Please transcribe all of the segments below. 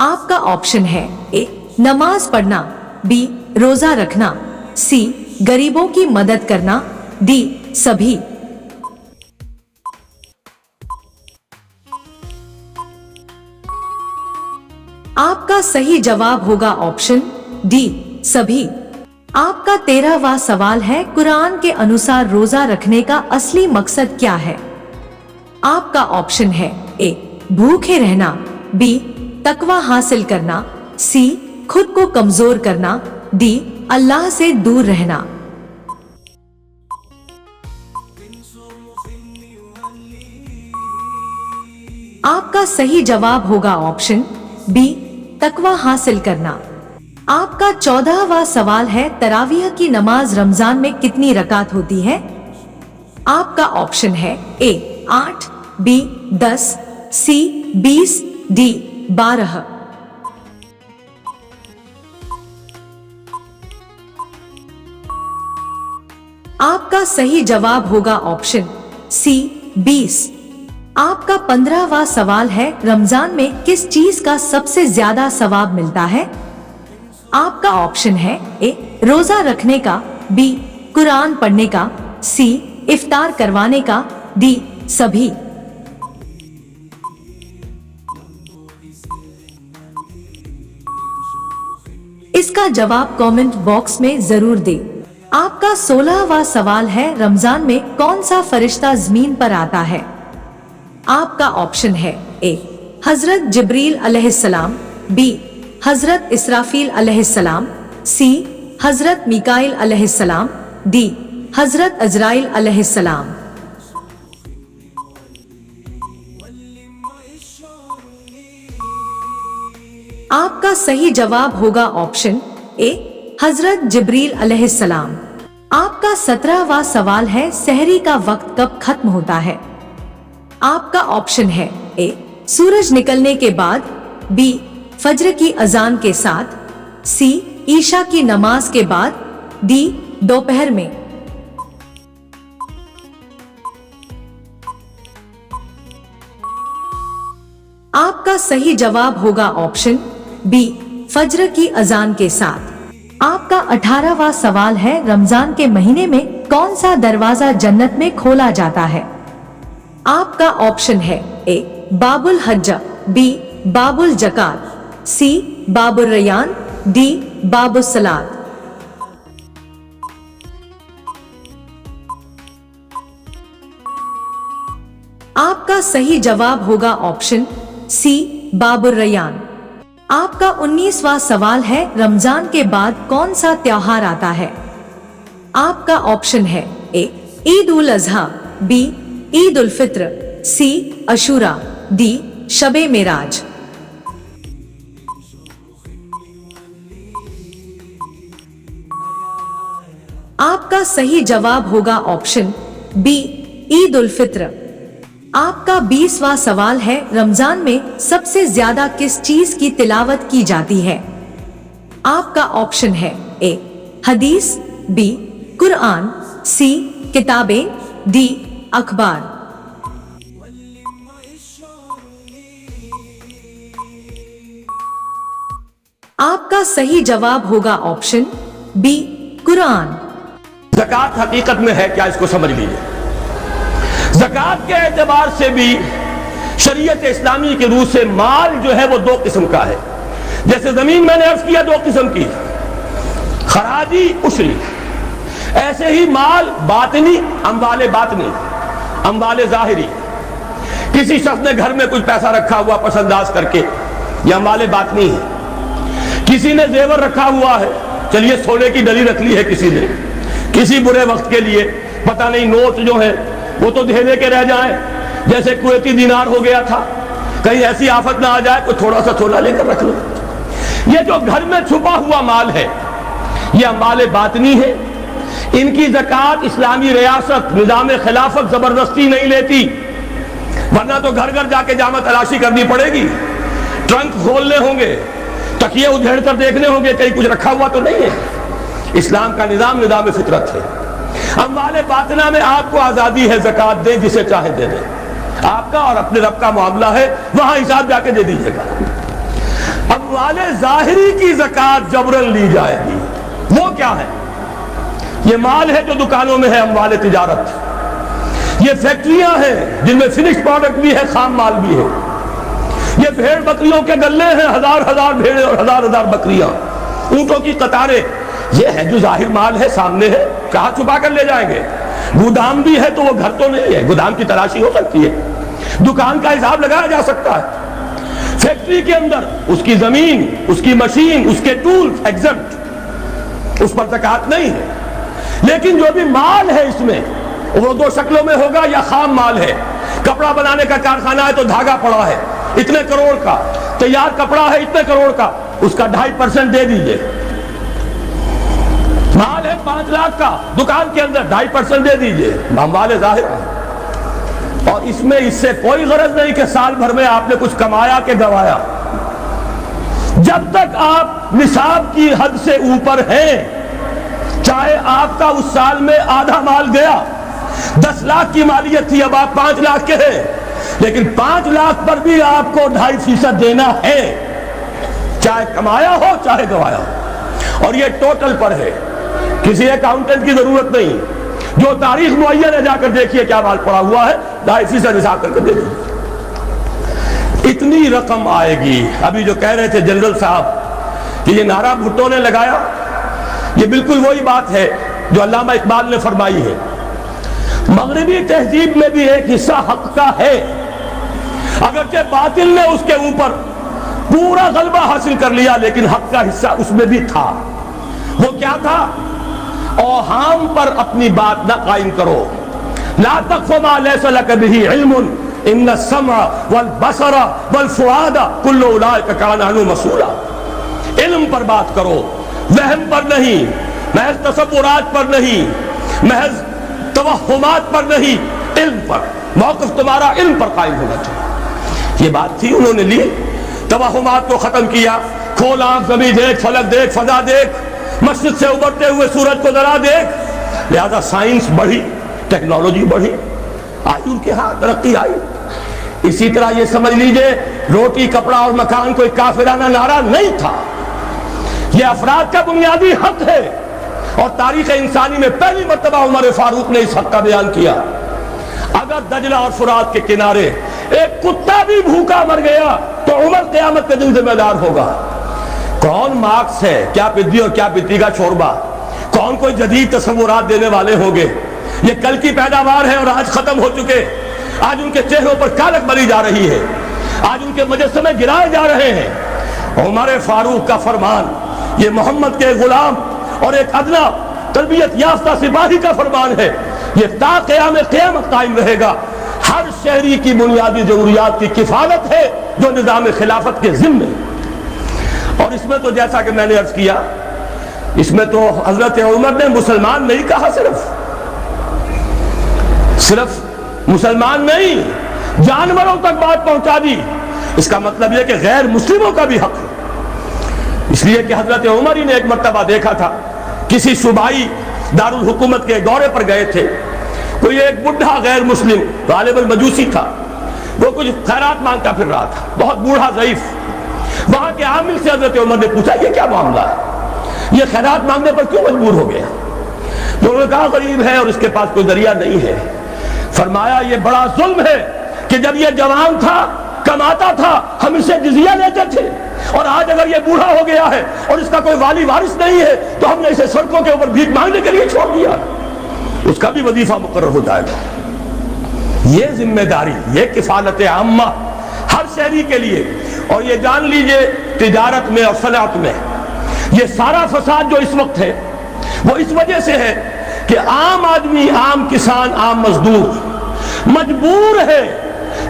آپ کا آپشن ہے اے نماز پڑھنا، بی روزہ رکھنا، سی غریبوں کی مدد کرنا، ڈی سبھی۔ آپ کا صحیح جواب ہوگا آپشن ڈی سبھی۔ آپ کا 13واں سوال ہے، قرآن کے انوسار روزہ رکھنے کا اصلی مقصد کیا ہے؟ آپ کا آپشن ہے اے بھوکے رہنا، بی تقوی حاصل کرنا، سی خود کو کمزور کرنا، ڈی اللہ سے دور رہنا۔ آپ کا صحیح جواب ہوگا آپشن بی تقوی حاصل کرنا۔ آپ کا 14واں سوال ہے، تراویح کی نماز رمضان میں کتنی رکعت ہوتی ہے؟ آپ کا آپشن ہے اے 8، بی 10، سی 20، ڈی 12۔ آپ کا صحیح جواب ہوگا آپشن سی 20۔ آپ کا 15واں سوال ہے، رمضان میں کس چیز کا سب سے زیادہ ثواب ملتا ہے؟ آپ کا آپشن ہے اے روزہ رکھنے کا، بی قرآن پڑھنے کا، سی افطار کروانے کا، ڈی سبھی۔ اس کا جواب کامنٹ باکس میں ضرور دیں۔ آپ کا 16واں سوال ہے، رمضان میں کون سا فرشتہ زمین پر آتا ہے؟ آپ کا آپشن ہے اے حضرت جبریل علیہ السلام، بی حضرت اسرافیل علیہ السلام، سی حضرت میکائیل علیہ السلام، ڈی حضرت عزرائیل علیہ السلام۔ آپ کا صحیح جواب ہوگا آپشن اے حضرت جبریل علیہ السلام۔ آپ کا 17واں سوال ہے، سحری کا وقت کب ختم ہوتا ہے؟ آپ کا آپشن ہے اے سورج نکلنے کے بعد، بی فجر کی اذان کے ساتھ، سی عشاء کی نماز کے بعد، ڈی دوپہر میں۔ آپ کا صحیح جواب ہوگا آپشن بی فجر کی اذان کے ساتھ۔ آپ کا 18واں سوال ہے، رمضان کے مہینے میں کون سا دروازہ جنت میں کھولا جاتا ہے؟ آپ کا آپشن ہے اے باب الحج، بی باب الزکات، سی باب الریان، ڈی باب الصلاۃ۔ آپ کا صحیح جواب ہوگا آپشن سی باب الریان۔ آپ کا 19واں سوال ہے، رمضان کے بعد کون سا تیوہار آتا ہے؟ آپ کا آپشن ہے A Eid al-Adha, B Eid al-Fitr, C Ashura, D Shab Miraj. آپ کا صحیح جواب ہوگا آپشن بی عید الفطر۔ آپ کا 20واں سوال ہے، رمضان میں سب سے زیادہ کس چیز کی تلاوت کی جاتی ہے؟ آپ کا آپشن ہے اے حدیث، بی قرآن، سی کتابیں، ڈی اخبار۔ آپ کا صحیح جواب ہوگا آپشن بی قرآن۔ زکوٰۃ حقیقت میں ہے کیا، اس کو سمجھ لیجیے۔ زکوٰۃ کے اعتبار سے بھی شریعت اسلامی کی روح سے مال جو ہے وہ دو قسم کا ہے۔ جیسے زمین میں نے عرض کیا دو قسم کی، خراجی، عشری، ایسے ہی مال باطنی، اموال باطنی، اموال ظاہری۔ کسی شخص نے گھر میں کچھ پیسہ رکھا ہوا پس انداز کر کے، یہ اموال باطنی ہے۔ کسی نے زیور رکھا ہوا ہے، چلیے سونے کی ڈلی رکھ لی ہے کسی نے، کسی برے وقت کے لیے، پتہ نہیں نوٹ جو ہے وہ تو دھیلے کے رہ جائیں، جیسے کویتی دینار ہو گیا تھا، کہیں ایسی آفت نہ آ جائے کوئی تھوڑا سا سونا لے کر رکھ لو۔ یہ جو گھر میں چھپا ہوا مال ہے یہ اموال باطنی ہے، ان کی زکوٰۃ اسلامی ریاست نظام خلافت زبردستی نہیں لیتی، ورنہ تو گھر گھر جا کے جامع تلاشی کرنی پڑے گی، ٹرنک کھولنے ہوں گے، تکیے ادھیڑ کر دیکھنے ہوں گے کہیں کچھ رکھا ہوا تو نہیں ہے۔ اسلام کا نظام نظام فطرت ہے۔ اموال باطنہ میں آپ کو آزادی ہے، زکوٰۃ دیں جسے چاہے دے دیں، آپ کا اور اپنے رب کا معاملہ ہے، وہاں حساب جا کے دے دیجیے گا۔ اموال ظاہری کی زکوٰۃ جبرن لی جائے گی۔ وہ کیا ہے؟ یہ مال ہے جو دکانوں میں ہے، اموال تجارت۔ یہ فیکٹریاں ہیں جن میں فنش پروڈکٹ بھی ہے، خام مال بھی ہے۔ یہ بھیڑ بکریوں کے گلے ہیں، ہزار ہزار بھیڑیں اور ہزار ہزار بکریاں، اونٹوں کی قطاریں۔ یہ ہے جو ظاہر مال ہے، سامنے ہے، کہاں چھپا کر لے جائیں گے؟ گودام بھی ہے تو وہ گھر تو نہیں ہے، گودام کی تلاشی ہو سکتی ہے، دکان کا حساب لگایا جا سکتا ہے۔ فیکٹری کے اندر اس کی زمین، اس کی مشین، اس کے ٹولز ایگزمپٹ، اس پر زکوٰۃ نہیں ہے۔ لیکن جو بھی مال ہے اس میں، وہ دو شکلوں میں ہوگا، یا خام مال ہے، کپڑا بنانے کا کارخانہ ہے تو دھاگا پڑا ہے اتنے کروڑ کا، تیار کپڑا ہے اتنے کروڑ کا، اس کا 2.5% دے دیجئے۔ مال ہے 5 لاکھ کا، دکان کے اندر 2.5% دے دیجئے، اموال ظاہر ہے۔ اور اس میں اس سے کوئی غرض نہیں کہ سال بھر میں آپ نے کچھ کمایا کہ گوایا۔ جب تک آپ نصاب کی حد سے اوپر ہیں، چاہے آپ کا اس سال میں آدھا مال گیا، 10 لاکھ کی مالیت تھی، اب آپ 5 لاکھ کے ہیں، لیکن 5 لاکھ پر بھی آپ کو 2.5% دینا ہے، چاہے کمایا ہو چاہے گوایا ہو۔ اور یہ ٹوٹل پر ہے، کسی اکاؤنٹنٹ کی ضرورت نہیں، جو تاریخ معین ہے جا کر دیکھیے کیا مال پڑا ہوا ہے، 2.5% حساب کر کے دے دیجیے۔ اتنی رقم آئے گی۔ ابھی جو کہہ رہے تھے جنرل صاحب کہ یہ نعرہ بھٹو نے لگایا، یہ بالکل وہی بات ہے جو علامہ اقبال نے فرمائی ہے۔ مغربی تہذیب میں بھی ایک حصہ حق کا ہے، اگرچہ باطل نے اس کے اوپر پورا غلبہ حاصل کر لیا، لیکن حق کا حصہ اس میں بھی تھا۔ وہ کیا تھا؟ اوہام پر اپنی بات نہ قائم کرو، لا تقف ما لیس لک بہ علم ان السمع والبصر والفؤاد کل اولئک کان عنہ مسئولا۔ علم پر بات کرو، وہم پر نہیں، محض تصورات پر نہیں، محض توہمات پر نہیں، علم پر۔ موقف تمہارا علم پر قائم ہونا چاہیے۔ یہ بات تھی، انہوں نے لی، توہمات کو ختم کیا، کھول آنکھ، زمین دیکھ، فلک دیکھ، فضا دیکھ، مشرق سے ابھرتے ہوئے سورج کو ذرا دیکھ۔ لہذا سائنس بڑھی، ٹیکنالوجی بڑھی، آئی ان کے ہاں ترقی آئی۔ اسی طرح یہ سمجھ لیجئے روٹی، کپڑا اور مکان کوئی کافرانہ نعرہ نہیں تھا، یہ افراد کا بنیادی حق ہے، اور تاریخ انسانی میں پہلی مرتبہ عمر فاروق نے اس حق کا بیان کیا۔ اگر دجلہ اور فرات کے کنارے ایک کتا بھی بھوکا مر گیا تو عمر قیامت کے دن ذمہ دار ہوگا۔ کون مارکس ہے، کیا پدی اور کیا پتی کا شوربہ، کون کوئی جدید تصورات دینے والے ہوں گے؟ یہ کل کی پیداوار ہے اور آج ختم ہو چکے۔ آج ان کے چہروں پر کالک بری جا رہی ہے، آج ان کے مجسمے گرائے جا رہے ہیں۔ عمر فاروق کا فرمان، یہ محمد کے غلام اور ایک ادنا تربیت یافتہ سپاہی کا فرمان ہے، یہ تا قیام قیامت قائم رہے گا۔ ہر شہری کی بنیادی ضروریات کی کفالت ہے جو نظام خلافت کے ذمے۔ اور اس میں تو جیسا کہ میں نے عرض کیا، اس میں تو حضرت عمر نے مسلمان نہیں کہا، صرف مسلمان نہیں، جانوروں تک بات پہنچا دی۔ اس کا مطلب یہ کہ غیر مسلموں کا بھی حق ہے۔ اس لیے کہ حضرت عمر ہی نے ایک مرتبہ دیکھا تھا، کسی صوبائی دارالحکومت کے دورے پر گئے تھے، کوئی ایک بڑھا غیر مسلم غالب المجوسی تھا، وہ کچھ خیرات مانگتا پھر رہا تھا، بہت بوڑھا ضعیف۔ وہاں کے عامل سے حضرت عمر نے پوچھا یہ کیا معاملہ ہے، یہ خیرات مانگنے پر کیوں مجبور ہو گیا؟ انہوں نے کہا غریب ہے اور اس کے پاس کوئی ذریعہ نہیں ہے۔ فرمایا یہ بڑا ظلم ہے کہ جب یہ جوان تھا، کماتا تھا، ہم اسے جزیہ لیتے تھے، اور آج اگر یہ بوڑھا ہو گیا ہے اور اس کا کوئی والی وارث نہیں ہے تو ہم نے اسے سڑکوں کے اوپر بھیک مانگنے کے لیے چھوڑ دیا، اس کا بھی وظیفہ مقرر ہو جائے گا۔ یہ ذمہ داری، یہ کفالت عامہ ہر شہری کے لیے۔ اور یہ جان لیجئے تجارت میں اور صنعت میں یہ سارا فساد جو اس وقت ہے وہ اس وجہ سے ہے کہ عام آدمی، عام کسان، عام مزدور مجبور ہے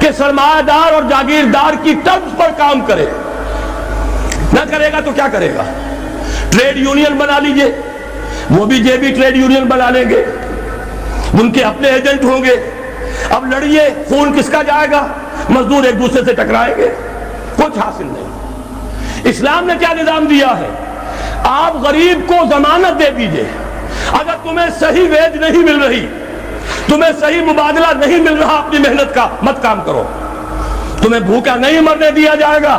کہ سرمایہ دار اور جاگیردار کی ٹرمز پر کام کرے۔ نہ کرے گا تو کیا کرے گا؟ ٹریڈ یونین بنا لیجئے، وہ بھی جیبی ٹریڈ یونین بنا لیں گے، ان کے اپنے ایجنٹ ہوں گے۔ اب لڑیے، خون کس کا جائے گا؟ مزدور ایک دوسرے سے ٹکرائیں گے، کچھ حاصل نہیں۔ اسلام نے کیا نظام دیا ہے؟ آپ غریب کو ضمانت دے دیجئے، اگر تمہیں صحیح ویج نہیں مل رہی، تمہیں صحیح مبادلہ نہیں مل رہا اپنی محنت کا، مت کام کرو، تمہیں بھوکا نہیں مرنے دیا جائے گا،